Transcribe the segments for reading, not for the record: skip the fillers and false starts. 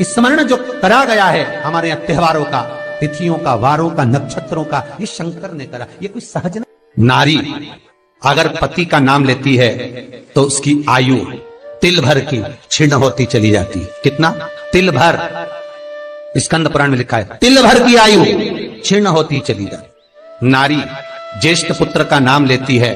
स्मरण जो करा गया है हमारे यहाँ त्योहारों का, तिथियों का, वारों का, नक्षत्रों का, ये शंकर ने करा, ये कोई सहज नहीं। नारी अगर पति का नाम लेती है तो उसकी आयु तिल भर की क्षीण होती चली जाती है। कितना? तिल भर। स्कंद पुराण में लिखा है तिल भर की आयु क्षीण होती चली जाती। नारी ज्येष्ठ पुत्र का नाम लेती है,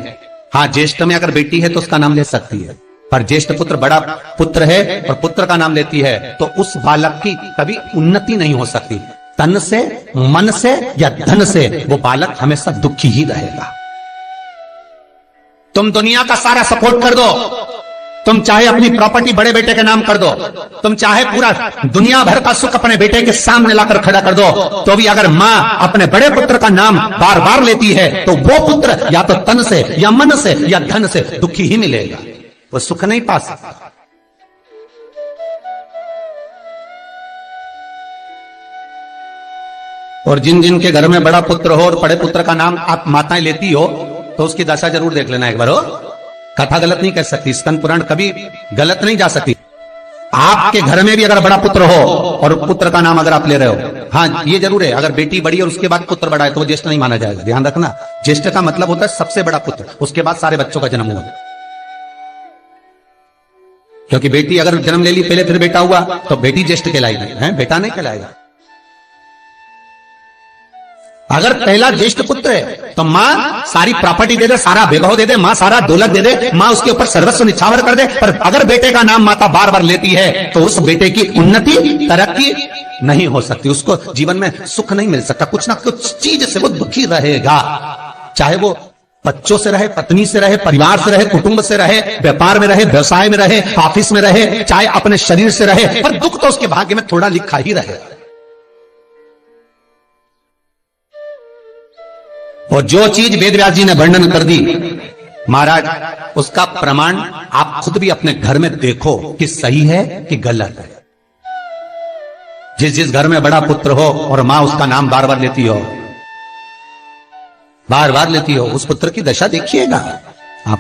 हाँ ज्येष्ठ में अगर बेटी है तो उसका नाम ले सकती है, पर ज्येष्ठ पुत्र बड़ा पुत्र है और पुत्र का नाम लेती है तो उस बालक की कभी उन्नति नहीं हो सकती। तन से, मन से या धन से वो बालक हमेशा दुखी ही रहेगा। तुम दुनिया का सारा सपोर्ट कर दो, तुम चाहे अपनी प्रॉपर्टी बड़े बेटे के नाम कर दो, तुम चाहे पूरा दुनिया भर का सुख अपने बेटे के सामने लाकर खड़ा कर दो, तो भी अगर मां अपने बड़े पुत्र का नाम बार बार लेती है तो वो पुत्र या तो तन से या मन से या धन से दुखी ही मिलेगा, वो सुख नहीं पा सकता। और जिन जिन के घर में बड़ा पुत्र हो और बड़े पुत्र का नाम आप माताएं लेती हो तो उसकी दशा जरूर देख लेना एक बार। हो कथा गलत नहीं कर सकती, स्कंद पुराण कभी गलत नहीं जा सकती। आपके घर में भी अगर बड़ा पुत्र हो और पुत्र का नाम अगर आप ले रहे हो, हाँ ये जरूर है, अगर बेटी बड़ी और उसके बाद पुत्र बड़ा है तो वो ज्येष्ठ नहीं माना जाएगा। ध्यान रखना, ज्येष्ठ का मतलब होता है सबसे बड़ा पुत्र, उसके बाद सारे बच्चों का जन्म हुआ। क्योंकि बेटी अगर जन्म ले ली पहले फिर बेटा हुआ तो बेटी ज्येष्ठ कहलाएगी, है बेटा नहीं कहलाएगा। अगर पहला ज्येष्ठ पुत्र है तो मां सारी प्रॉपर्टी दे दे, सारा वैभव दे दे, मां सारा दौलत दे दे, मां उसके ऊपर सर्वस्व निछावर कर दे, पर अगर बेटे का नाम माता बार बार लेती है तो उस बेटे की उन्नति, तरक्की नहीं हो सकती, उसको जीवन में सुख नहीं मिल सकता, कुछ ना कुछ चीज से वो दुखी रहेगा। चाहे वो बच्चों से रहे, पत्नी से रहे, परिवार से रहे, कुटुंब से रहे, व्यापार में रहे, व्यवसाय में रहे, ऑफिस में रहे, चाहे अपने शरीर से रहे, पर दुख तो उसके भाग्य में थोड़ा लिखा ही रहे। और जो चीज वेद व्यास जी ने वर्णन कर दी महाराज, उसका प्रमाण आप खुद भी अपने घर में देखो कि सही है कि गलत है। जिस जिस घर में बड़ा पुत्र हो और मां उसका नाम बार बार लेती हो, बार बार लेती हो, उस पुत्र की दशा देखिएगा आप।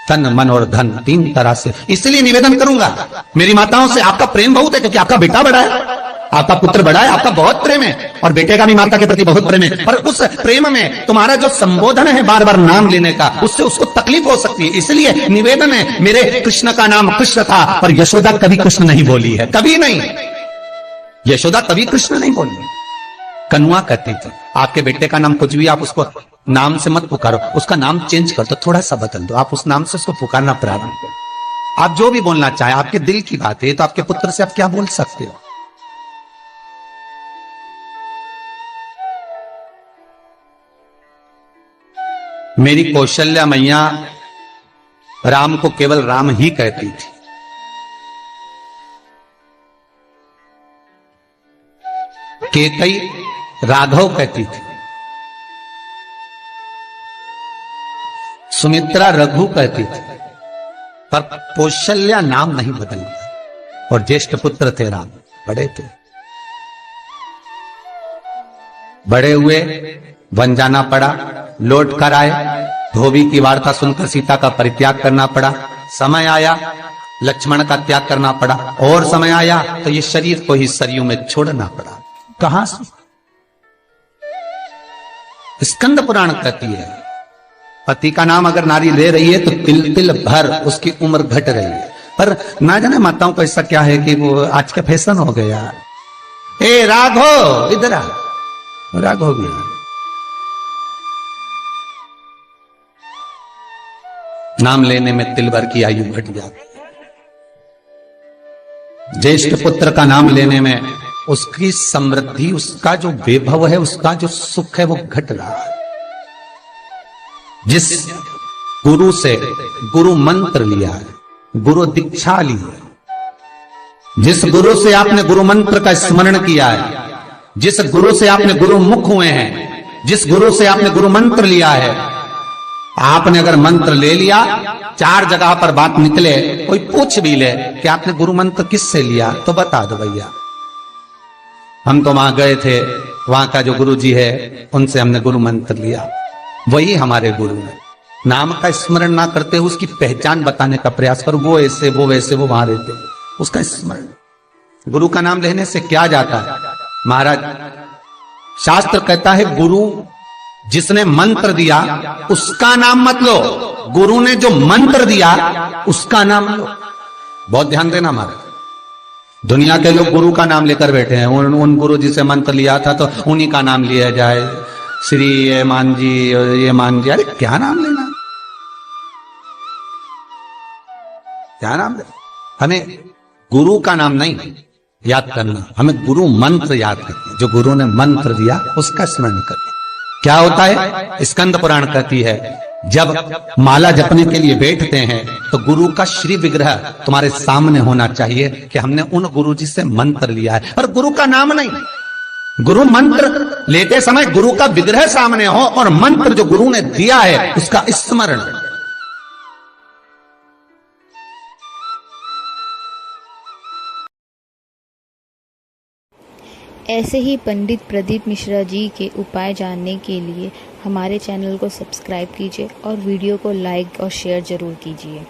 तन, मन और धन तीन तरह से। इसलिए निवेदन करूंगा मेरी माताओं से, आपका प्रेम बहुत है क्योंकि आपका बेटा बड़ा है, आपका पुत्र बड़ा है, आपका बहुत प्रेम है और बेटे का भी माता के प्रति बहुत प्रेम है, पर उस प्रेम में तुम्हारा जो संबोधन है बार बार नाम लेने का, उससे उसको तकलीफ हो सकती है। इसलिए निवेदन है, मेरे कृष्ण का नाम कृष्ण था पर यशोदा कभी कृष्ण नहीं बोली है, कभी नहीं, यशोदा कभी कृष्ण नहीं बोली। कनुआ कहती थी आपके बेटे का नाम कुछ भी आप उसको नाम से मत पुकारो, उसका नाम चेंज कर दो, थोड़ा सा बदल दो, आप उस नाम से उसको पुकारना प्रारंभ करो। आप जो भी बोलना चाहे, आपके दिल की बात है, तो आपके पुत्र से आप क्या बोल सकते हो। मेरी कौशल्या मैया राम को केवल राम ही कहती थी। केकई राघव कहती थी, सुमित्रा रघु कहती थी, पर कौशल्या नाम नहीं बदला। और ज्येष्ठ पुत्र थे राम, बड़े थे, बड़े हुए, वन जाना पड़ा, लौट कर आए, धोबी की वार्ता सुनकर सीता का परित्याग करना पड़ा, समय आया लक्ष्मण का त्याग करना पड़ा, और समय आया तो ये शरीर को ही सरयू में छोड़ना पड़ा। कहां से? स्कंद पुराण कहती है पति का नाम अगर नारी ले रही है तो तिल तिल भर उसकी उम्र घट रही है। पर ना जाने माताओं को ऐसा क्या है कि वो आज का फैशन हो गया, ए राघव इधर आ, राघव गया, नाम लेने में तिल भर की आयु घट जाती है। ज्येष्ठ पुत्र का नाम लेने में उसकी समृद्धि, उसका जो वैभव है, उसका जो सुख है वो घट रहा है। जिस गुरु से गुरु मंत्र लिया है, गुरु दीक्षा ली है, जिस गुरु से आपने गुरु मंत्र का स्मरण किया है, जिस गुरु से आपने गुरु मुख हुए हैं, जिस गुरु से आपने गुरु मंत्र लिया है, आपने अगर मंत्र ले लिया, चार जगह पर बात निकले, कोई पूछ भी ले कि आपने गुरु मंत्र किससे लिया, तो बता दो भैया हम तो वहां गए थे, वहां का जो गुरु जी है उनसे हमने गुरु मंत्र लिया, वही हमारे गुरु है। नाम का स्मरण ना करते हुए उसकी पहचान बताने का प्रयास करो, वो ऐसे वो वैसे वो वहां रहते, उसका स्मरण। गुरु का नाम लेने से क्या जाता है महाराज? शास्त्र कहता है गुरु जिसने मंत्र दिया उसका नाम मत लो, गुरु ने जो मंत्र दिया उसका नाम लो। बहुत ध्यान देना महाराज। दुनिया के लोग गुरु का नाम लेकर बैठे हैं, उन गुरु जी से मंत्र लिया था तो उन्हीं का नाम लिया जाए, श्री ये मान जी, ये मान जी। अरे क्या नाम लेना, क्या नाम लेना? हमें गुरु का नाम नहीं याद करना, हमें गुरु मंत्र याद करना। जो गुरु ने मंत्र दिया उसका स्मरण करना। क्या होता है? स्कंद पुराण कहती है जब माला जपने के लिए बैठते हैं तो गुरु का श्री विग्रह तुम्हारे सामने होना चाहिए कि हमने उन गुरु जी से मंत्र लिया है, पर गुरु का नाम नहीं। गुरु मंत्र लेते समय गुरु का विग्रह सामने हो और मंत्र जो गुरु ने दिया है उसका स्मरण। ऐसे ही पंडित प्रदीप मिश्रा जी के उपाय जानने के लिए हमारे चैनल को सब्सक्राइब कीजिए और वीडियो को लाइक और शेयर ज़रूर कीजिए।